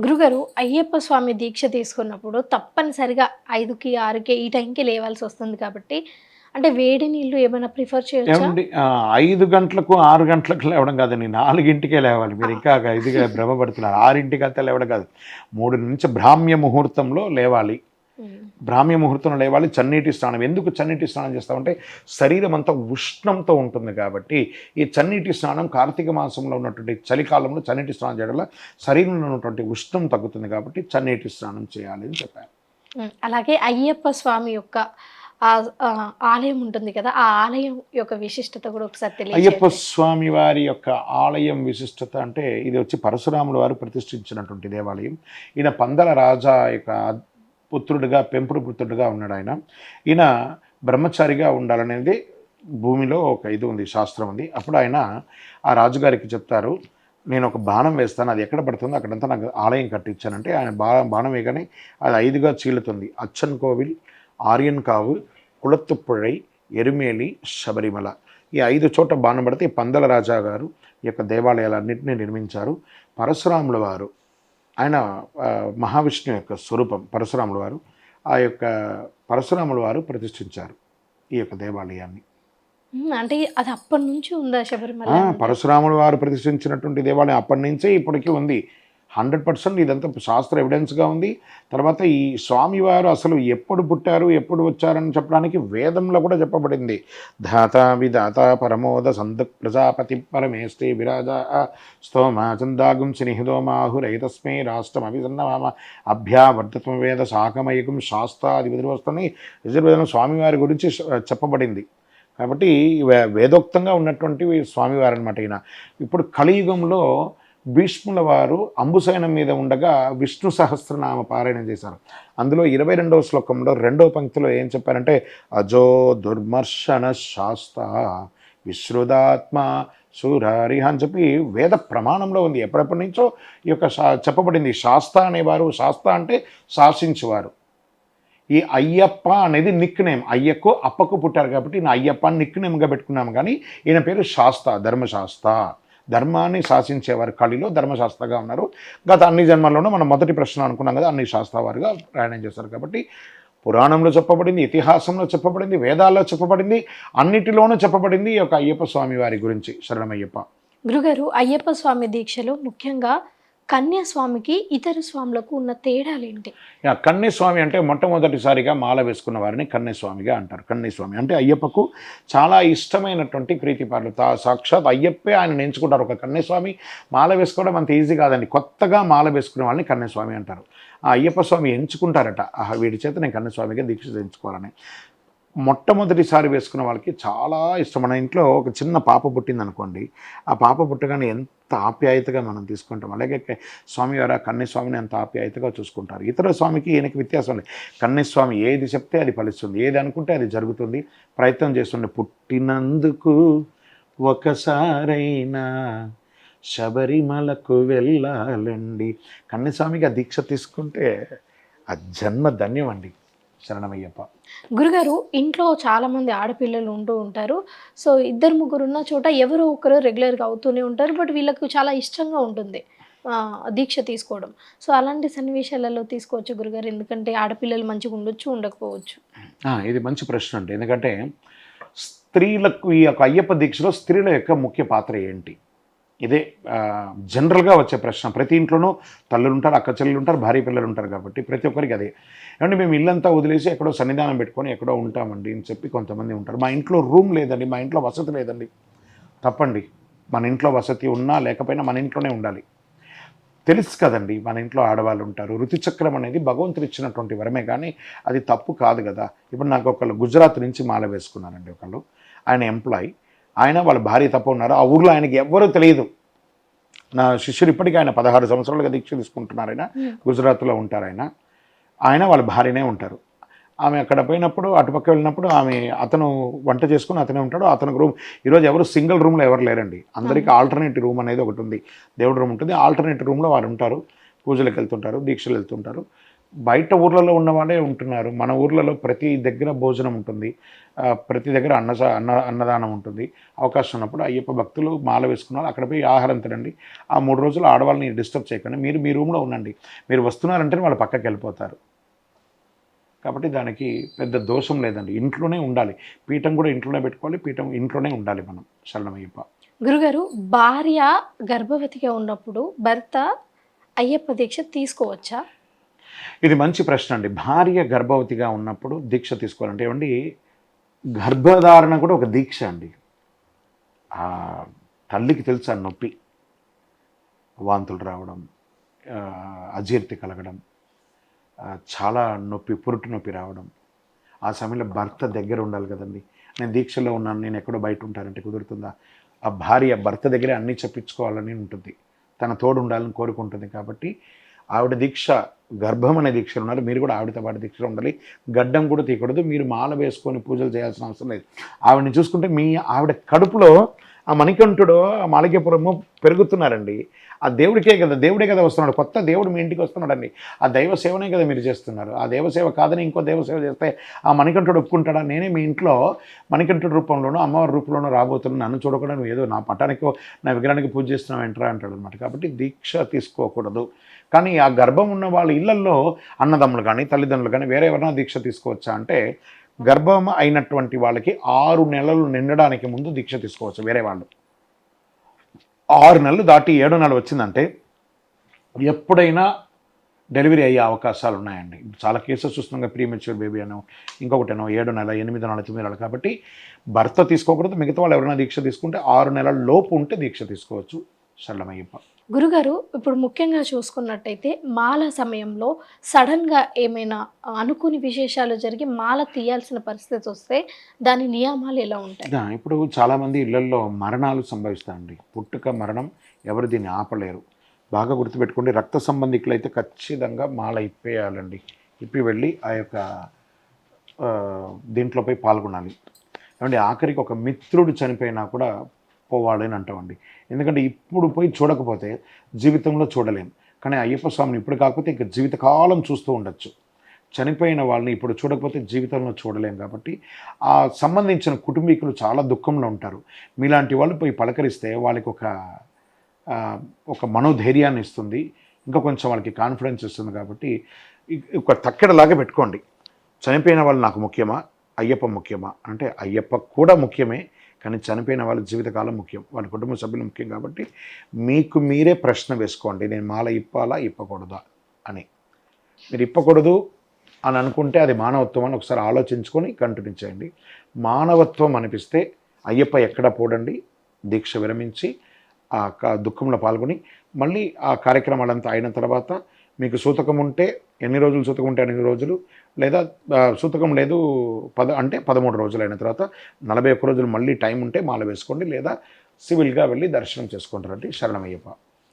గురుగారు అయ్యప్ప స్వామి దీక్ష తీసుకున్నప్పుడు తప్పనిసరిగా 5కి, 6కి ఈ టైంకి లేవాల్సి వస్తుంది కాబట్టి అంటే వేడి నీళ్ళు ఏమైనా ప్రిఫర్ చేయొచ్చా? ఏవండి 5 గంటలకు, 6 గంటలకు లేవడం కాదండి. 4కే లేవాలి. మీరు ఇంకా ఇదిగా భ్రమపడుతున్నారు. 6కి లేవడం కాదు. 3 నుంచి బ్రాహ్మ్య ముహూర్తంలో లేవాలి. హ్మ్. బ్రాహ్మ్య ముహూర్తంలో లేవాలి. చన్నీటి స్నానం. ఎందుకు చన్నీటి స్నానం చేస్తామంటే శరీరం అంతా ఉష్ణంతో ఉంటుంది కాబట్టి, ఈ చన్నీటి స్నానం కార్తీక మాసంలో ఉన్నటువంటి చలికాలంలో చన్నీటి స్నానం చేయడం వల్ల శరీరంలో ఉన్నటువంటి ఉష్ణం తగ్గుతుంది కాబట్టి చన్నీటి స్నానం చేయాలి అని చెప్పారు. అలాగే అయ్యప్ప స్వామి యొక్క ఆలయం ఉంటుంది కదా! ఆ ఆలయం యొక్క విశిష్టత కూడా ఒకసారి అయ్యప్ప తెలియజేయండి. స్వామి వారి యొక్క ఆలయం విశిష్టత అంటే ఇది వచ్చి పరశురాముల వారు ప్రతిష్ఠించినటువంటి దేవాలయం. ఈయన పందల రాజా యొక్క పుత్రుడిగా పెంపుడు పుత్రుడిగా ఉన్నాడు ఆయన. ఈయన బ్రహ్మచారిగా ఉండాలనేది భూమిలో ఒక ఇది ఉంది, శాస్త్రం ఉంది. అప్పుడు ఆయన ఆ రాజుగారికి చెప్తారు, నేను ఒక బాణం వేస్తాను, అది ఎక్కడ పడుతుందో అక్కడంతా నాకు ఆలయం కట్టించానంటే ఆయన బాణం వేయగానే అది 5గా చీలుతుంది. అచ్చన్ కోవిల్, ఆర్యన్ కావు, కుళత్తుపుഴై, ఎరుమేలి, శబరిమల. ఈ 5 చోట బాణం పడితే ఈ పందల రాజా గారు ఈ యొక్క దేవాలయాలన్నింటినీ నిర్మించారు. పరశురాముల వారు ఆయన మహావిష్ణువు యొక్క స్వరూపం పరశురాముల వారు. ఆ యొక్క పరశురాముల వారు ప్రతిష్ఠించారు ఈ యొక్క దేవాలయాన్ని. అంటే అది అప్పటినుంచి ఉందా శబరిమల అనేది? పరశురాముల వారు ప్రతిష్ఠించినటువంటి దేవాలయం అప్పటి నుంచే ఇప్పటికీ ఉంది. 100% ఇదంతా శాస్త్ర ఎవిడెన్స్గా ఉంది. తర్వాత ఈ స్వామివారు అసలు ఎప్పుడు పుట్టారు, ఎప్పుడు వచ్చారని చెప్పడానికి వేదంలో కూడా చెప్పబడింది. ధాత విధాత పరమోద సందక్ ప్రజాపతి పరమేస్తే విరాజ స్తోమ చందాగుం సినిహిదోమాహురైతస్మై రాష్ట్రం అభిసన్నమామ అభ్యావర్ధత్వం వేద శాఖమయకం శాస్త్రాధిపతి వస్తుంది. యజుర్వేదంలో స్వామివారి గురించి చెప్పబడింది. కాబట్టి వేదోక్తంగా ఉన్నటువంటి స్వామివారు అనమాట ఈయన. ఇప్పుడు కలియుగంలో భీష్ముల వారు అంబుసైనం మీద ఉండగా విష్ణు సహస్రనామ పారాయణం చేశారు. అందులో 22వ శ్లోకంలో 2వ పంక్తిలో ఏం చెప్పారంటే అజో దుర్మర్శన శాస్త విశ్రుదాత్మ సూరారిహ అని చెప్పి వేద ప్రమాణంలో ఉంది. ఎప్పటి నుంచో ఈ యొక్క చెప్పబడింది. శాస్త అనేవారు, శాస్త అంటే శాసించేవారు. ఈ అయ్యప్ప అనేది నిక్ నేమ్. అయ్యకు అప్పకు పుట్టారు కాబట్టి ఈయన అయ్యప్ప అని నిక్ నేమ్గా పెట్టుకున్నాము. కానీ ఈయన పేరు శాస్త, ధర్మశాస్త్ర. ధర్మాన్ని శాసించేవారు. కలిలో ధర్మశాస్త్రగా ఉన్నారు. గత అన్ని జన్మల్లోనూ మనం మొదటి ప్రశ్న అనుకున్నాం కదా, అన్ని శాస్త్రవారుగా ప్రయాణం చేశారు. కాబట్టి పురాణంలో చెప్పబడింది, ఇతిహాసంలో చెప్పబడింది, వేదాల్లో చెప్పబడింది, అన్నిటిలోనూ చెప్పబడింది ఈ యొక్క అయ్యప్ప స్వామి వారి గురించి. శరణమయ్యప్ప. గురుగారు అయ్యప్ప స్వామి దీక్షలో ముఖ్యంగా కన్యాస్వామికి ఇతర స్వాములకు ఉన్న తేడాలేంటి? కన్యస్వామి అంటే మొట్టమొదటిసారిగా మాల వేసుకున్న వారిని కన్యస్వామిగా అంటారు. కన్యస్వామి అంటే అయ్యప్పకు చాలా ఇష్టమైనటువంటి ప్రీతిపారులు. సాక్షాత్ అయ్యప్పే ఆయన ఎంచుకుంటారు. ఒక కన్యస్వామి మాల వేసుకోవడం అంత ఈజీ కాదండి. కొత్తగా మాల వేసుకునే వాళ్ళని కన్యస్వామి అంటారు. ఆ అయ్యప్ప స్వామి ఎంచుకుంటారట, వీడి చేత నేను కన్యస్వామిగా దీక్ష ఎంచుకోవాలని. మొట్టమొదటిసారి వేసుకున్న వాళ్ళకి చాలా ఇష్టం. మన ఇంట్లో ఒక చిన్న పాప పుట్టిందనుకోండి, ఆ పాప పుట్టగానే ఎంత ఆప్యాయతగా మనం తీసుకుంటాం. అలాగే స్వామివారు ఆ కన్యస్వామిని ఎంత ఆప్యాయతగా చూసుకుంటారు. ఇతర స్వామికి ఈయనకి వ్యత్యాసం లేదు. కన్యస్వామి ఏది చెప్తే అది ఫలిస్తుంది, ఏది అనుకుంటే అది జరుగుతుంది. ప్రయత్నం చేస్తుండే పుట్టినందుకు ఒకసారైనా శబరిమలకు వెళ్ళాలండి. కన్యస్వామికి ఆ దీక్ష తీసుకుంటే ఆ జన్మ ధన్యం అండి. శరణమయ్యప్ప. గురుగారు ఇంట్లో చాలామంది ఆడపిల్లలు ఉంటూ ఉంటారు. సో 2, 3 ఉన్న చోట ఎవరో ఒకరు రెగ్యులర్‌గా అవుతూనే ఉంటారు. బట్ వీళ్ళకి చాలా ఇష్టంగా ఉంటుంది దీక్ష తీసుకోవడం. సో అలాంటి సన్నివేశాలలో తీసుకోవచ్చు గురుగారు? ఎందుకంటే ఆడపిల్లలు మంచిగా ఉండొచ్చు, ఉండకపోవచ్చు. ఇది మంచి ప్రశ్న అండి. ఎందుకంటే స్త్రీలకు ఈ యొక్క అయ్యప్ప దీక్షలో స్త్రీల యొక్క ముఖ్య పాత్ర ఏంటి? ఇదే జనరల్గా వచ్చే ప్రశ్న. ప్రతి ఇంట్లోనూ తల్లులు ఉంటారు, అక్క చెల్లెలు ఉంటారు, భార్య పిల్లలు ఉంటారు. కాబట్టి ప్రతి ఒక్కరికి అదే. ఏమంటే మేము ఇల్లంతా వదిలేసి ఎక్కడో సన్నిధానం పెట్టుకొని ఎక్కడో ఉంటామండి అని చెప్పి కొంతమంది ఉంటారు. మా ఇంట్లో రూమ్ లేదండి, మా ఇంట్లో వసతి లేదండి. తప్పండి. మన ఇంట్లో వసతి ఉన్నా లేకపోయినా మన ఇంట్లోనే ఉండాలి. తెలుసు కదండి, మన ఇంట్లో ఆడవాళ్ళు ఉంటారు. ఋతుచక్రం అనేది భగవంతుడు ఇచ్చినటువంటి వరమే, కానీ అది తప్పు కాదు కదా. ఇప్పుడు నాకు ఒకళ్ళు గుజరాత్ నుంచి మాల వేసుకున్నారండి. ఒకళ్ళు ఆయన ఎంప్లాయీ, ఆయన వాళ్ళ భార్య తప్ప ఉన్నారు. ఆ ఊర్లో ఆయనకి ఎవ్వరూ తెలియదు. నా శిష్యుడు ఇప్పటికీ ఆయన 16 సంవత్సరాలుగా దీక్ష తీసుకుంటున్నారు. ఆయన గుజరాత్లో ఉంటారు. ఆయన వాళ్ళ భార్యనే ఉంటారు. ఆమె అక్కడ పోయినప్పుడు అటుపక్క వెళ్ళినప్పుడు అతను వంట చేసుకుని అతనే ఉంటాడు. అతనికి రూమ్ ఈరోజు ఎవరు సింగిల్ రూమ్లో ఎవరు లేరండి. అందరికీ ఆల్టర్నేటివ్ రూమ్ అనేది ఒకటి ఉంది. దేవుడి రూమ్ ఉంటుంది. ఆల్టర్నేటివ్ రూమ్లో వారు ఉంటారు. పూజలకు వెళ్తుంటారు, దీక్షలు వెళ్తుంటారు. బయట ఊర్లలో ఉన్నవాళ్ళే ఉంటున్నారు. మన ఊర్లలో ప్రతి దగ్గర భోజనం ఉంటుంది, ప్రతి దగ్గర అన్నదానం ఉంటుంది. అవకాశం ఉన్నప్పుడు అయ్యప్ప భక్తులు మాల వేసుకున్నారు, అక్కడ పోయి ఆహారం తినండి. ఆ 3 రోజులు ఆడవాళ్ళని డిస్టర్బ్ చేయకండి, మీరు మీ రూమ్లో ఉండండి. మీరు వస్తున్నారంటే వాళ్ళు పక్కకి వెళ్ళిపోతారు. కాబట్టి దానికి పెద్ద దోషం లేదండి. ఇంట్లోనే ఉండాలి. పీఠం కూడా ఇంట్లోనే పెట్టుకోవాలి, పీఠం ఇంట్లోనే ఉండాలి మనం. శరణమయ్యప్ప. గురుగారు, భార్య గర్భవతిగా ఉన్నప్పుడు భర్త అయ్యప్ప దీక్ష తీసుకోవచ్చా? ఇది మంచి ప్రశ్న అండి. భార్య గర్భవతిగా ఉన్నప్పుడు దీక్ష తీసుకోవాలంటే ఏమండి, గర్భధారణ కూడా ఒక దీక్ష అండి. ఆ తల్లికి తెలుసు ఆ నొప్పి, వాంతులు రావడం, అజీర్తి కలగడం, చాలా నొప్పి, పురుటు నొప్పి రావడం. ఆ సమయంలో భర్త దగ్గర ఉండాలి కదండి. నేను దీక్షలో ఉన్నాను, నేను ఎక్కడో బయట ఉంటానంటే కుదురుతుందా? ఆ భార్య భర్త దగ్గరే అన్నీ చెప్పించుకోవాలని ఉంటుంది, తన తోడు ఉండాలని కోరుకుంటుంది. కాబట్టి ఆవిడ దీక్ష, గర్భం అనే దీక్షలు ఉన్నారు, మీరు కూడా ఆవిడతో పాటు దీక్షలో ఉండాలి. గడ్డం కూడా తీయకూడదు, మీరు మాల వేసుకొని పూజలు చేయాల్సిన అవసరం లేదు. ఆవిడని చూసుకుంటే మీ ఆవిడ కడుపులో ఆ మణికంఠుడు, ఆ మాళిక్యపురము పెరుగుతున్నారండి. ఆ దేవుడికే కదా, దేవుడే కదా వస్తున్నాడు, కొత్త దేవుడు మీ ఇంటికి వస్తున్నాడండి. ఆ దైవ సేవనే కదా మీరు చేస్తున్నారు. ఆ దేవసేవ కాదని ఇంకో దేవసేవ చేస్తే ఆ మణికంఠుడు ఒప్పుకుంటాడా? నేనే మీ ఇంట్లో మణికంఠుడి రూపంలోనూ అమ్మవారి రూపంలోనూ రాబోతున్నాను, నన్ను చూడకుండా నువ్వు ఏదో నా పటానికి, నా విగ్రహానికి పూజ చేస్తున్నావు ఎంట్రా అంటాడు అనమాట. కాబట్టి దీక్ష తీసుకోకూడదు. కానీ ఆ గర్భం ఉన్న వాళ్ళ ఇళ్లల్లో అన్నదమ్ములు కానీ తల్లిదండ్రులు కానీ వేరే ఎవరైనా దీక్ష తీసుకోవచ్చా అంటే, గర్భం అయినటువంటి వాళ్ళకి 6 నెలలు నిండడానికి ముందు దీక్ష తీసుకోవచ్చు వేరే వాళ్ళు. 6 నెలలు దాటి 7వ నెల వచ్చిందంటే ఎప్పుడైనా డెలివరీ అయ్యే అవకాశాలు ఉన్నాయండి. చాలా కేసెస్ చూస్తున్నాం, ప్రీమెచ్యూర్ బేబీ అనో ఇంకొకటేనో 7వ నెల, 8వ నెల, 9వ నెల. కాబట్టి భర్త తీసుకోకూడదు, మిగతా వాళ్ళు ఎవరైనా దీక్ష తీసుకుంటే 6 నెలల లోపు ఉంటే దీక్ష తీసుకోవచ్చు. శరణమయ్యప్ప. గురుగారు, ఇప్పుడు ముఖ్యంగా చూసుకున్నట్టయితే మాల సమయంలో సడన్గా ఏమైనా అనుకోని విశేషాలు జరిగి మాల తీయాల్సిన పరిస్థితి వస్తే దాని నియమాలు ఎలా ఉంటాయి? ఇప్పుడు చాలామంది ఇళ్లల్లో మరణాలు సంభవిస్తాయండి. పుట్టుక మరణం ఎవరు దీన్ని ఆపలేరు. బాగా గుర్తుపెట్టుకోండి, రక్త సంబంధికులు అయితే ఖచ్చితంగా మాల ఇప్పేయాలండి. ఇప్పి వెళ్ళి ఆ యొక్క దీంట్లో పోయి పాల్గొనాలి. ఏమంటే ఆఖరికి ఒక మిత్రుడు చనిపోయినా కూడా పోవాలి అని అంటామండి. ఎందుకంటే ఇప్పుడు పోయి చూడకపోతే జీవితంలో చూడలేం. కానీ అయ్యప్ప స్వామిని ఇప్పుడు కాకపోతే ఇక జీవితకాలం చూస్తూ ఉండొచ్చు. చనిపోయిన వాళ్ళని ఇప్పుడు చూడకపోతే జీవితంలో చూడలేం. కాబట్టి ఆ సంబంధించిన కుటుంబీకులు చాలా దుఃఖంలో ఉంటారు. మీలాంటి వాళ్ళు పోయి పలకరిస్తే వాళ్ళకి ఒక మనోధైర్యాన్ని ఇస్తుంది, ఇంకా కొంచెం వాళ్ళకి కాన్ఫిడెన్స్ ఇస్తుంది. కాబట్టి ఒక తక్కెడలాగా పెట్టుకోండి. చనిపోయిన వాళ్ళు నాకు ముఖ్యమా, అయ్యప్ప ముఖ్యమా అంటే అయ్యప్ప కూడా ముఖ్యమే, కానీ చనిపోయిన వాళ్ళ జీవితకాలం ముఖ్యం, వాళ్ళ కుటుంబ సభ్యులు ముఖ్యం. కాబట్టి మీకు మీరే ప్రశ్న వేసుకోండి, నేను మాల ఇప్పాలా ఇప్పకూడదా అని. మీరు ఇప్పకూడదు అని అనుకుంటే అది మానవత్వం అని ఒకసారి ఆలోచించుకొని కంటిన్యూ చేయండి. మానవత్వం అనిపిస్తే అయ్యప్ప ఎక్కడ పోడండి, దీక్ష విరమించి ఆ దుఃఖంలో పాల్గొని మళ్ళీ ఆ కార్యక్రమాలంతా అయిన తర్వాత మీకు సూతకం ఉంటే ఎన్ని రోజులు సూతకం ఉంటే అన్ని రోజులు, లేదా సూతకం లేదు 13 రోజులు అయిన తర్వాత 41 రోజులు మళ్ళీ టైం ఉంటే మాల వేసుకోండి, లేదా సివిల్గా వెళ్ళి దర్శనం చేసుకుంటారండి. శరణమయ్యప్ప.